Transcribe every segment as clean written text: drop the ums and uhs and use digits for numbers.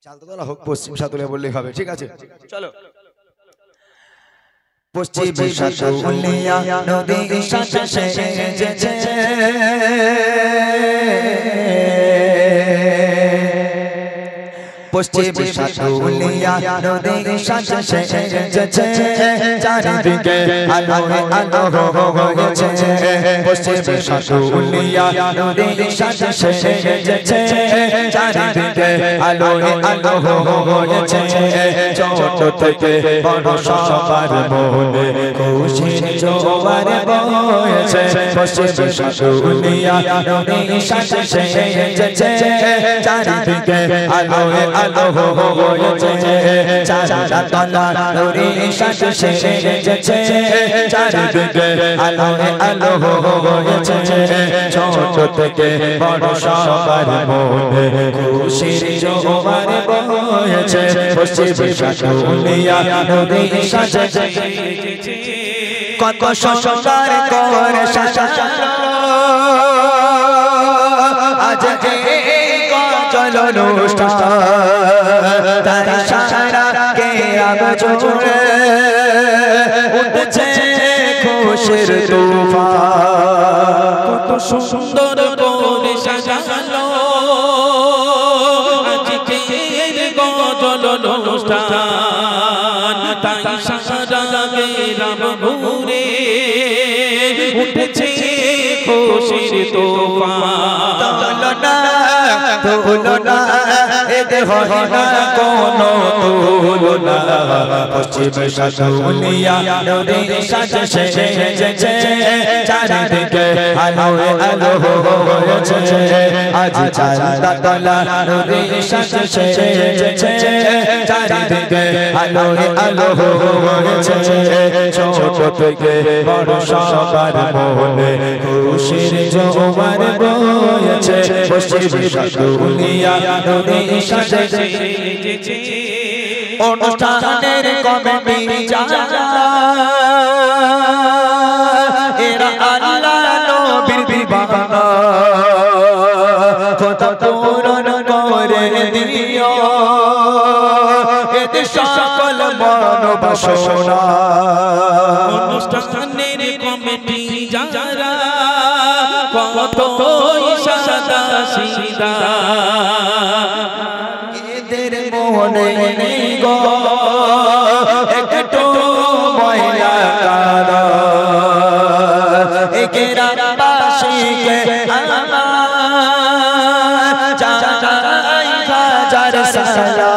চালতলা হোক পশ্চিম সাতুলিয়া বললেই হবে, ঠিক আছে চলো। পশ্চিম সাতুলিয়া নদীর সাথে সেজেছে পশ্চিম সাতুলিয়া নদীর সাথে সেজেছে চারিদিকে আলো আলো হয়েছে পশ্চিম সাতুলিয়া নদীর সাথে সেজেছে চারিদিকে আলো আলো হয়েছে ছোট থেকে বড় সবার মনে খুশির জোয়ার বইছে পশ্চিম সাতুলিয়া নদীর সাথে সেজেছে চারিদিকে আলো আলো হয়েছে চাঁদতলা নদীর সাথে সেজেছে চারিদিকে আলো আলো হয়েছে ছোট থেকে বড় সবার মনে খুশির জোয়ার বইছে পশ্চিম সাতুলিয়া নদীর সাথে সেজেছে কত সুন্দর করে সাজানো আজ চলো অনুষ্ঠান তার সারা কে আওয়াজ জুড়ে উঠছে খুশির তুফান কত সুন্দর করে সাজানো আজকের গজল অনুষ্ঠান তাই সারা গ্রাম ঘুরে উঠছে খুশির তুফান তুলনা এদের হয় না কোনো তুলনা পশ্চিম সাতুলিয়া নদীর সাথে সেজেছে চারিদিকে আলো আলো হয়েছে আজ চাঁদতলা নদীর সাথে সেজেছে চারিদিকে আলো আলো হয়েছে ছোট থেকে বড় সবার মনে খুশির জোয়ার বইছে পশ্চিম সাতুলিয়া নদীর সাথে সেজেছে অনুষ্ঠানের কমিটি যারা এরা আল্লাহ নবীর দিওয়ানা কথা পূরণ করে দিও এদের সকল মনোবাসনা অনুষ্ঠানের কমিটি যারা কত সাদা সিদা এদের মনে নেই গো একটু ময়লা কাদা একেরা বাসিকে আমার চাচাই হাজার সালা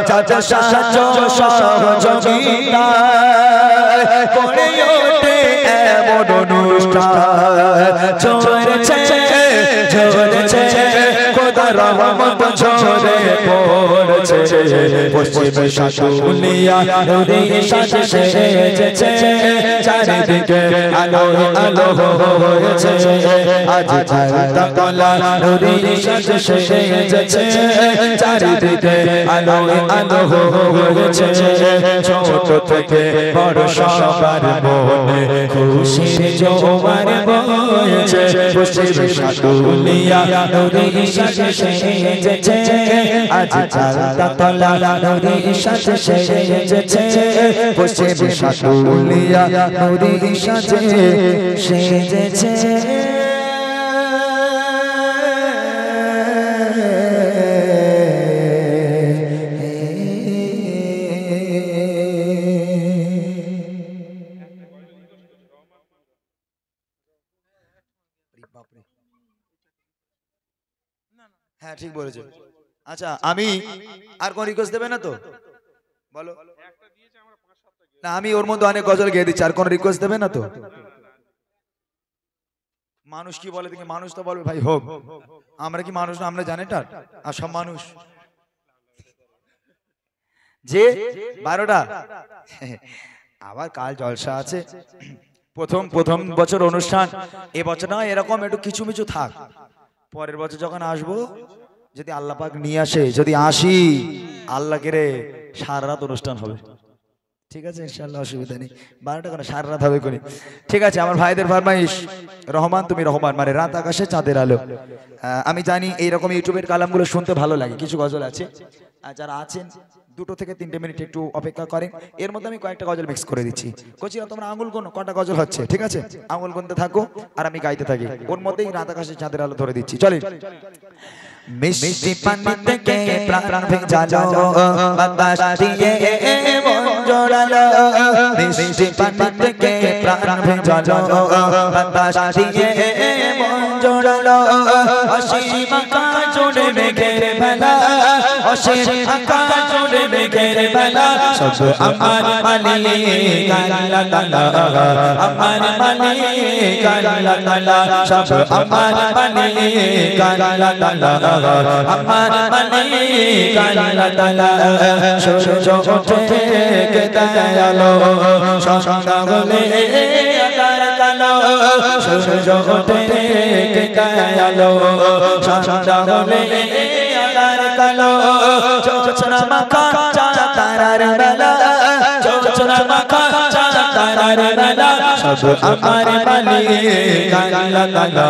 চাচা সাহায্য সহযোগিতা করে ওঠে এমন অনুষ্ঠান চলেছে চলেছে খোদা রহমত ঝরে পড়ছে পশ্চিম সাতুলিয়া নদীর সাথে সেজেছে চারিদিকে আলো আলো হয়েছে আজ চাঁদতলা নদীর সাথে সেজেছে চারিদিকে আলো আলো হয়েছে ছোট থেকে বড় সবার মনে খুশির জোয়ার বইছে পশ্চিম সাতুলিয়া নদীর সাথে সেজেছে আজ চাঁদতলা নদীর সাথে সেজেছে পশ্চিম সাতুলিয়া নদীর সাথে সেজেছে হ্যাঁ ঠিক বলেছো। আচ্ছা আমি আর কোন রিকোয়েস্ট দেবে না তো বলো না আমি ওর মধ্যে অনেক গজল গেয়ে দিচ্ছি আর কোন রিকোয়েস্ট দেবে না তো মানুষ কি বলে দেখি মানুষ তো বলবে ভাই হোক আমরা কি মানুষ না আমরা জানি তার আর সব মানুষ যে 12টা আবার কাল জলসা আছে প্রথম বছর অনুষ্ঠান এবছর না এরকম একটু কিছু মিছু থাক পরের বছর যখন আসবো যদি আল্লাহ পাক নিয়ে আসে যদি আসি আল্লাহকে রে সারা রাত অনুষ্ঠান হবে ঠিক আছে ইনশাআল্লাহ, অসুবিধা নেই। 12টা করে সারা রাত হবে কোনি। ঠিক আছে, আমার ভাইদের ফরমাইশ, রহমান তুমি রহমান, মানে রাত আকাশে চাঁদের আলো। আমি জানি এইরকম ইউটিউবের কালামগুলো শুনতে ভালো লাগে, কিছু গজল আছে। আর যারা আছেন 2 থেকে 3 মিনিট একটু অপেক্ষা করেন, এর মধ্যে আমি কয়েকটা গজল মিক্স করে দিচ্ছি। কোচিরা তোমরা আঙুল গোনো কটা গজল হচ্ছে, ঠিক আছে? আঙুল গুনতে থাকো আর আমি গাইতে থাকি, ওর মধ্যেই রাত আকাশে চাঁদের আলো ধরে দিচ্ছি। চলে মিষ্টি পানি থেকে প্রাণ ভেজালো, বাতাস দিয়ে মন জোড়ালো। মিষ্টি পানি থেকে প্রাণ ভেজালো, বাতাস দিয়ে মন জোড়ালো। অসীম আকাশ জুড়ে মেঘের বেলা, অসীম আকাশ জুড়ে মেঘের বেলা। সব আমার মালিক আল্লাহ তাআলা, আমার মালিক আল্লাহ তাআলা। সব আমার মালিক আল্লাহ তাআলা, আমার মালিক আল্লাহ তাআলা। সূর্য ওঠে কে দয়ালো, সন্ধ্যা হলে আকার কালো। সূর্য ওঠে কে দয়ালো, সন্ধ্যা হলে আকার কালো। জোছনা মাখা চাঁদ তারার বেলা, জোছনা মাখা চাঁদ তারার বেলা। সব আমার মালিক আল্লাহ তাআলা,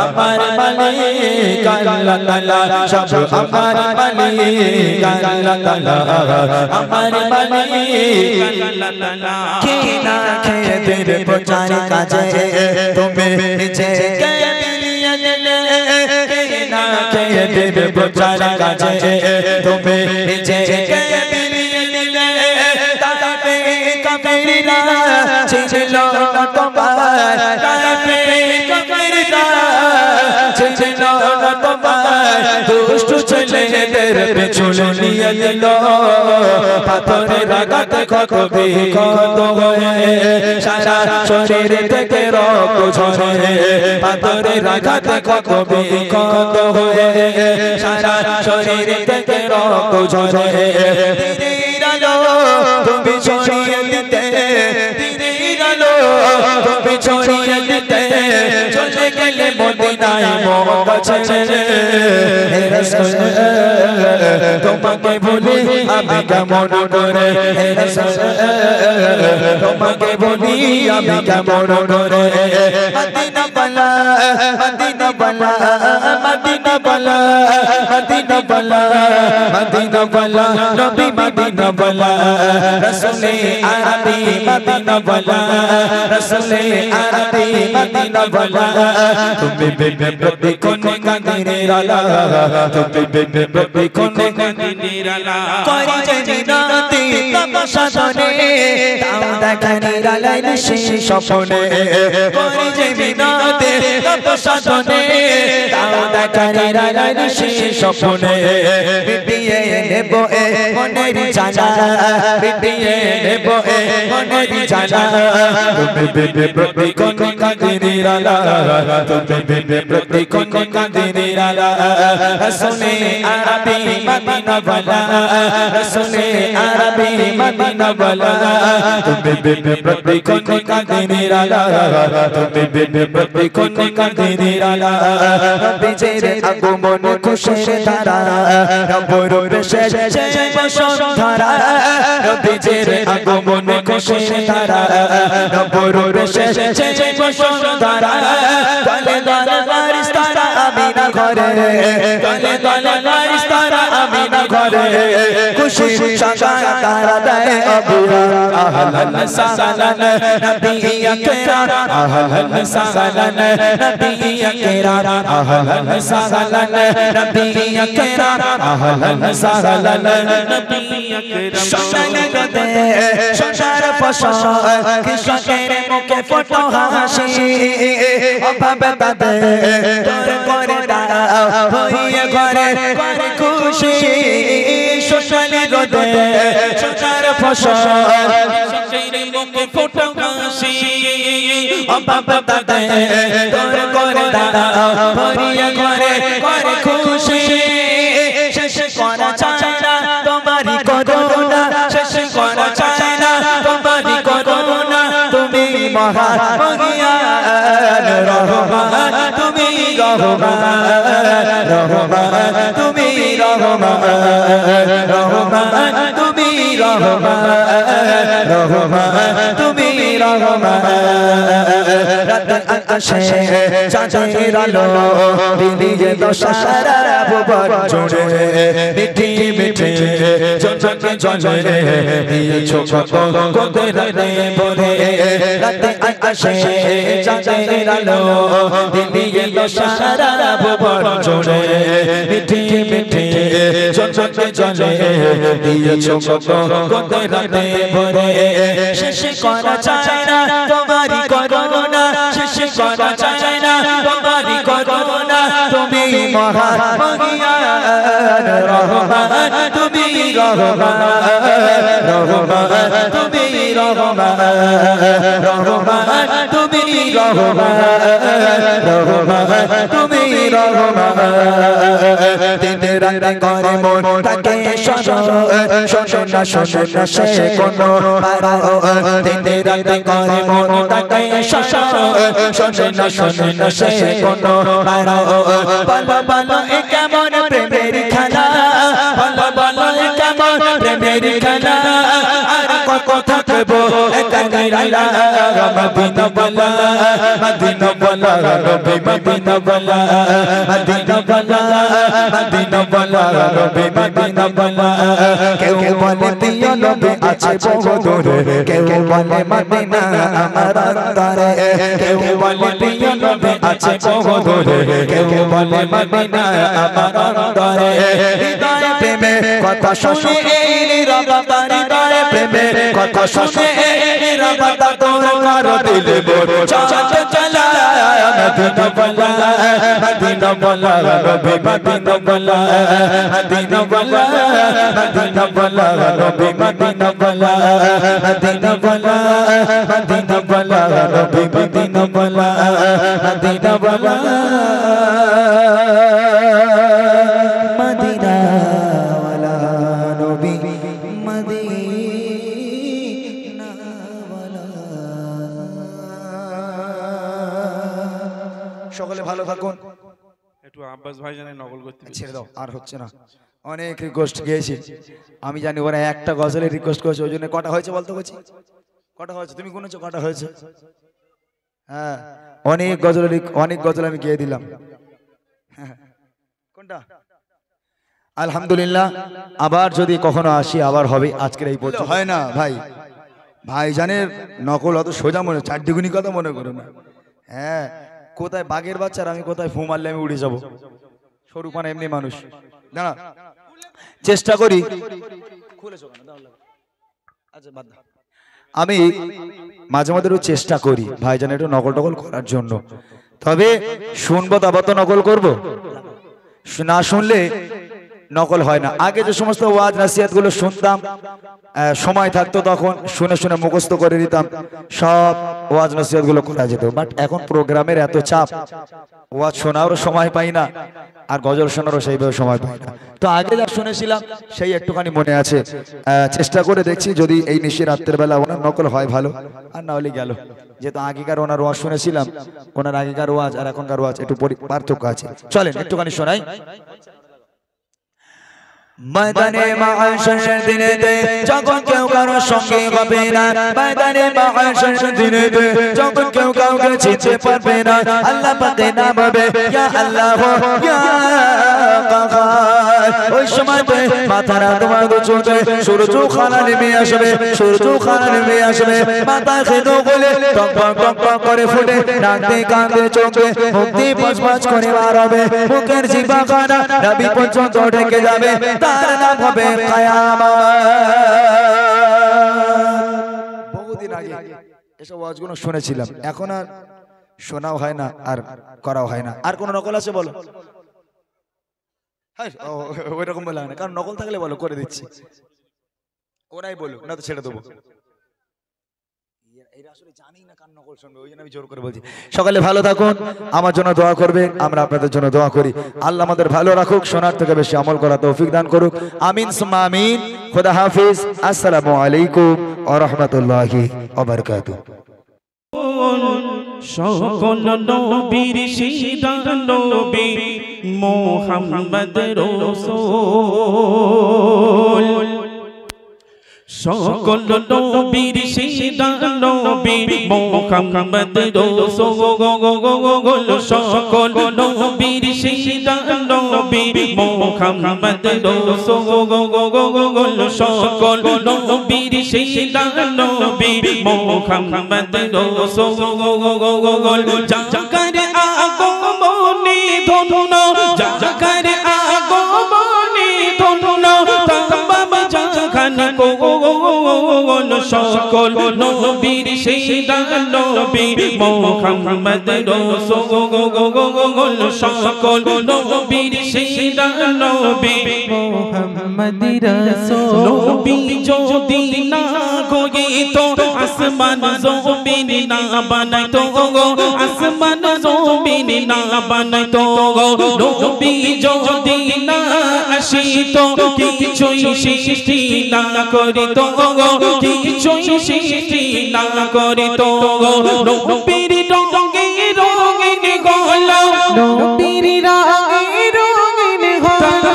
আমার মালিক আল্লাহ তাআলা। সব আমার মালিক আল্লাহ তাআলা, আমার মালিক আল্লাহ তাআলা। কি না খেয়ে তেরে প্রচার কাজে তুমি নিজেকে বিলিয়ে দিলে, কি না খেয়ে তেরে প্রচার কাজে তুমি নিজেকে বিলিয়ে দিলে। তাতে কাফিররা ছিল না তোমার, তাতে কাফিররা ছিল না তোমার। দুষ্ট ছেলেদের পেছনে নিয়ে দিল, পাথরের আঘাতে ক্ষত বিক্ষত হয়ে সারা শরীর থেকে রক্ত ঝরে। পাথরের আঘাতে ক্ষত বিক্ষত হয়ে সারা শরীর থেকে রক্ত ঝরে। দিনের আলো তুমি ছড়িয়ে দিতে, দিনের আলো তুমি ছড়িয়ে দিতে। চলে গেলে মদিনায় মক্কা ছেড়ে। হে রাসূল তোমাকে ভুলি আমি কেমন করে, হে রাসূল তোমাকে ভুলি আমি কেমন করে। মদিনা বালা, মদিনা বালা, মদিনা বালা, মদিনা বালা, মদিনা বালা, নবী মদিনা বালা। রাসূলে আরবি মদিনা বালা, রাসূলে আরবি মদিনা বালা। তুমি বেবে প্রতি কোনে কাদিরের আলা, তুমি বেবে প্রতি কোনে কাদিরের আলা। করি যে মিনতি তপস্যা ধরে, তাও দেখানির আলাই নিশি স্বপ্নে। করি যে মিনতি তপস্যা ধরে, তাও দেখানির আলাই নিশি স্বপ্নে। বিটিয়ে নেব এ মনের জানা, বিটিয়ে নেব এ মনের জানা। তুমি বেবে প্রতি কোনে কাদিরের আলা, তুমি বেবে প্রতি কোনে কাদিরের আলা। রাসূলে আরবি মদিনা বালা, রাসূলে আরবি মদিনা বালা। তুমি বেবে প্রতি কোনে কাদিরের আলা, তুমি বেবে প্রতি কোনে কাদিরের আলা। নবীজির আগমন খুশির ধারা, রব্বুর পেশে বসুন্ধরা। নবীজির আগমন খুশির ধারা, রব্বুর পেশে বসুন্ধরা। দলে দলে ফারিস্তারা আমিনা ঘরে, দলে দলে ফারিস্তারা আমিনা ঘরে। খুশি সাগা তারা দেয় আবুয়া, আহলান সাহলান নবী আকরাম, আহলান সাহলান নবী আকরাম, আহলান সাহলান নবী আকরাম, আহলান সাহলান নবী আকরাম। সকালে রাতে সংসার ফসল, কৃষকের মুখে ফোটো হাসি। অভাবে তাদের দূর করে দাও, হইয়ে ঘরে ঘরে খুশি। সকালে রাতে সংসার ফসল, কৃষকের মুখে ফোটো হাসি। অভাবে তাদের দূর করে দাও, হইয়ে ঘরে ঘরে খুশি। শেষ করা চায় না তোমারই করুণা, শেষ করা চায় না তোমারই করুণা। তুমি মহান মহিয়ান রহমান, তুমি রহমান রহমান তুমি রহমান রহমান তুমি রহমান রহমান তুমি রহমান রাত আকাশে চাঁদের আলো দিদিয়ে দশারা ভুবন জুড়ে মিঠি মিঠি ঝনঝনে ঝনঝনে দিয়েছো কত কোতে রাতে ভোরে রাত আকাশে চাঁদের আলো দিদিয়ে দশারা ভুবন জুড়ে মিঠি মিঠি ঝনঝনে ঝনঝনে দিয়েছো কত কোতে রাতে ভোরে শেষ করা চায় না তোমারই করুণা শেষ করা চায় না তোমারই করুণা তুমি মহান মহিয়ান রহমান তুমি রহমান রহমান তুমি রহমান রহমান তুমি রহমান রহমান তুমি রহমান দিন রাত করে মন তাকে শোনো না সে কোনো দিন রাত করে মন তাকে শোনো না সে কোনো বলো বলো এ কেমন প্রেমের খেলা বলো বলো এ কেমন প্রেমের খেলা আর কত থাকবো একাকিরা মদিনা বলা মদিনা বলা নবী মদিনা বলা মদিনা বলা মদিনা বলা নবী মদিনা বলা কেউ বলে প্রিয় নবী আছে বহু দূরে কেউ বলে মদিনা আমার অন্তরে কেউ বলে প্রিয় নবী আছে বহু দূরে কেউ বলে মদিনা আমার অন্তরে হৃদয় প্রেমে কথা শুনে এই নীরবতা হৃদয় প্রেমে কথা শুনে এই নীরবতা তোর করো দিলে মোর চাঁদ চলা মদিনা বলা মদিনা বলা নবী মদিনা বলা মদিনা বলা মদিনা বলা নবী মদিনা বলা মদিনা বলা মদিনা বলা নবী মদিনা বলা মদিনা বলা মদিনা ওয়ালা নবী মদিনা ওয়ালা সকলে ভালো থাকুন একটু আব্বাস ভাইজানের নকল করতে ছেড়ে দাও আর হচ্ছে না অনেক রিকোয়েস্ট গিয়েছি আমি জানি ওরা একটা গজলের রিকোয়েস্ট করেছে ওই জন্য কটা হয়েছে বলতে বলছি কটা হয়েছে তুমি গুনেছো কটা হয়েছে হ্যাঁ অনেক গজল আমি গিয়ে দিলাম কোনটা আলহামদুলিল্লাহ আবার যদি কখনো আসি আবার হবে আজকের এই পর্যন্ত হয় না ভাই ভাইজানের নকল অত সোজা মনে চারটিগুনি কথা মনে করো না হ্যাঁ কোথায় বাঘের বাচ্চা আর আমি কোথায় ফু মারলে আমি উড়ে যাবো সরু পানা এমনি মানুষ দাঁড়া চেষ্টা করি আমি মাঝে মাঝে চেষ্টা করি ভাইজান একটু নকল টকল করার জন্য তবে শুনবো তারপর তো নকল করবো না শুনলে নকল হয় না আগে যে সমস্ত ওয়াজ নাসিহাত গুলো শুনতাম সময় থাকতো তখন শুনে শুনে মুখস্থ করে দিতাম সব ওয়াজ নাসিহাত গুলো করা যেত বাট এখন প্রোগ্রামের এত চাপ ওয়াজ শোনারও সময় পাই না আর গজল শোনারও সেইভাবে সময় পাই না তো আগে যা শুনেছিলাম সেই একটুখানি মনে আছে চেষ্টা করে দেখছি যদি এই নিশি রাত্রের বেলা ওনার নকল হয় ভালো আর না হলে গেল যেহেতু আগেকার ওনার ওয়াজ শুনেছিলাম ওনার আগেকার ওয়াজ আর এখনকার ওয়াজ একটু পার্থক্য আছে চলেন একটুখানি শোনাই ময়দানে মাহশর দিনেতে যখন কেউ কারো সঙ্গে হবে না ময়দানে মাহশর দিনেতে যখন কেউ কাউকে চিনতে পারবে না আল্লাহ পাকের নাম হবে ইয়া আল্লাহ ইয়া কাহার ওই সময়তে মাথারা তোমার উঁচুতে সূর্য খানা নেমে আসবে সূর্য খানা নেমে আসবে মাথা খেদো বলে টকটক টকটক করে ফুটে নাক দিয়ে কান দিয়ে চোখে মুখ দিয়ে পচপচ করে বার হবে মুখের জিহ্বা খানা নবী পর্যন্ত ঢেকে যাবে তার নাম হবে কিয়ামত বহুদিন আগে এসব ওয়াজগুলো শুনেছিলাম এখন আর শোনাও হয় না আর করাও হয় না আর কোন নকল আছে বলো হ্যাঁ ওইরকম বলা হয় না কারণ নকল থাকলে বলো করে দিচ্ছি ওরাই বলো না তো ছেড়ে দেবো সকালে ভালো থাকুন আমার জন্য দোয়া করবে আমরা আপনাদের জন্য দোয়া করি আল্লাহ আমাদের ভালো রাখুক শোনার থেকে বেশি আমল করা তৌফিক দান করুক আমিন সুম্মা আমিন খোদা হাফিজ আসসালামু আলাইকুম ওয়া রাহমাতুল্লাহি ওয়া বারাকাতুহু সকল নবীর সেরা নবী মুহাম্মদ রাসূল সকল নবীর সেরা নবী মুহাম্মদ রাসূল সকল নবীর সেরা নবী মুহাম্মদ রাসূল সকল নবীর সেরা নবী মুহাম্মদ রাসূল জাকারে আগমনে ধন্য জাকারে আগমনে ধন্য তামাম জাহান কোন সকল নবীর সেরা নবী মুহাম্মদ রাসূল সকল নবীর সেরা নবী মুহাম্মদ রাসূল নবী যদি না গইতো আসমান জমিন না বানাইতো আসমান জমিন না বানাইতো নবী যদি না আসিতো কিছুই সৃষ্টি না করিতো কিছুই সৃষ্টি না করিতো নবীর রঙে রঙিন গলা নবীর রঙে রঙিন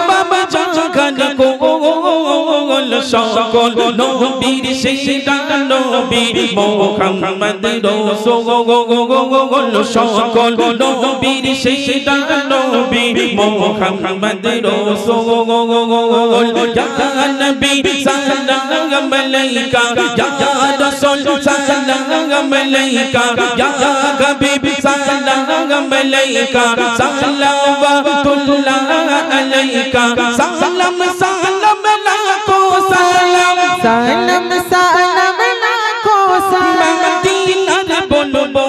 বাবা জাগান কোল সকল নবীর সেরা নবী মুহাম্মদ রাসূল সকল নবীর সেরা নবী মুহাম্মদ রাসূল ইয়া নবী সালাম আলাইকা ইয়া রাসূল সালাম আলাইকা ইয়া হাবিব সালাম আলাইকা সালাওয়াতুল্লাহ আলাইকা সালাম সালাম লাখো সালাম সালাম সালাম লাখো সালাম মদিনার বলবো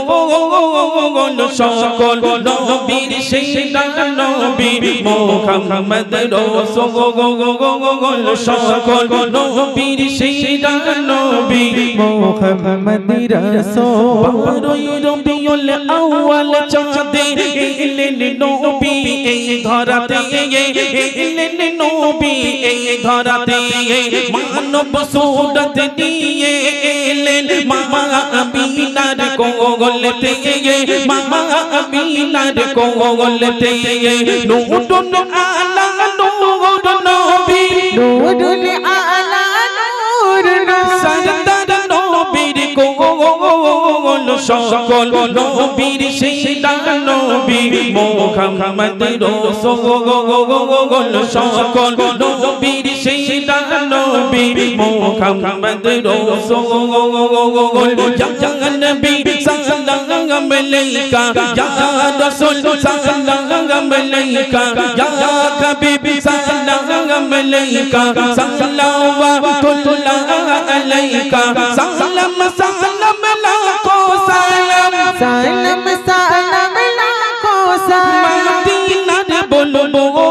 সকল নবীর সেরা নবী মুহাম্মদ রাসূল সকল নবীর সেরা নবী মুহাম্মদ রাসূল বারোই রবিউল আউয়াল চাঁদে এলেন নবী এই ধরাতে এলেন নবী এই ধরাতে মানব সুরত নিয়ে এলেন মা আমিনার কোলতে মা আমিনার কোলতে নূরুল আলা নূর নবী নূরুল আলা নূর সরদার নবীর কোল সকল নবীর সেরা নবী মুহাম্মদ রাসূল সকল নবীর সেরা নবী মুহাম্মদ রাসূল ইয়া নবী সাল্লাল্লাহু আলাইকা ইয়া রাসূল সাল্লাল্লাহু আলাইকা ইয়া হাবিব সাল্লাল্লাহু আলাইকা সাল্লাওয়াতুল্লাহ আলাইকা সালাম সালাম লাখো সালাম সালাম সালাম লাখো সালাম মদিনার বলবো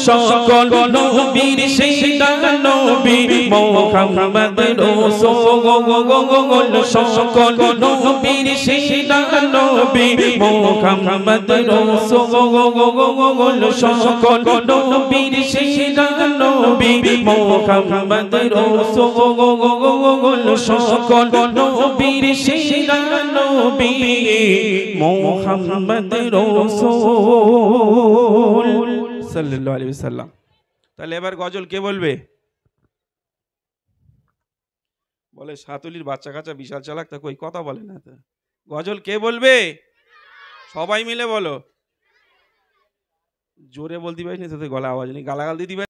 সকল নবীর সেরা নবী মুহাম্মদ রাসূল সকল নবীর সেরা নবী মুহাম্মদ রাসূল সকল নবীর সেরা নবী মুহাম্মদ রাসূল সকল নবীর সেরা নবী মুহাম্মদ রাসূল সাল্লাল্লাহু আলাইহি ওয়াসাল্লাম। তাহলে এবার গজল কে বলবে? বলে সাতুলির বাচ্চা কাচ্চা বিশাল চালাক, তা কই কথা বলে না। তো গজল কে বলবে? সবাই মিলে বলো। জোরে বলতে পারিস না, তোদের গলা আওয়াজ নেই, গালাগাল দিতে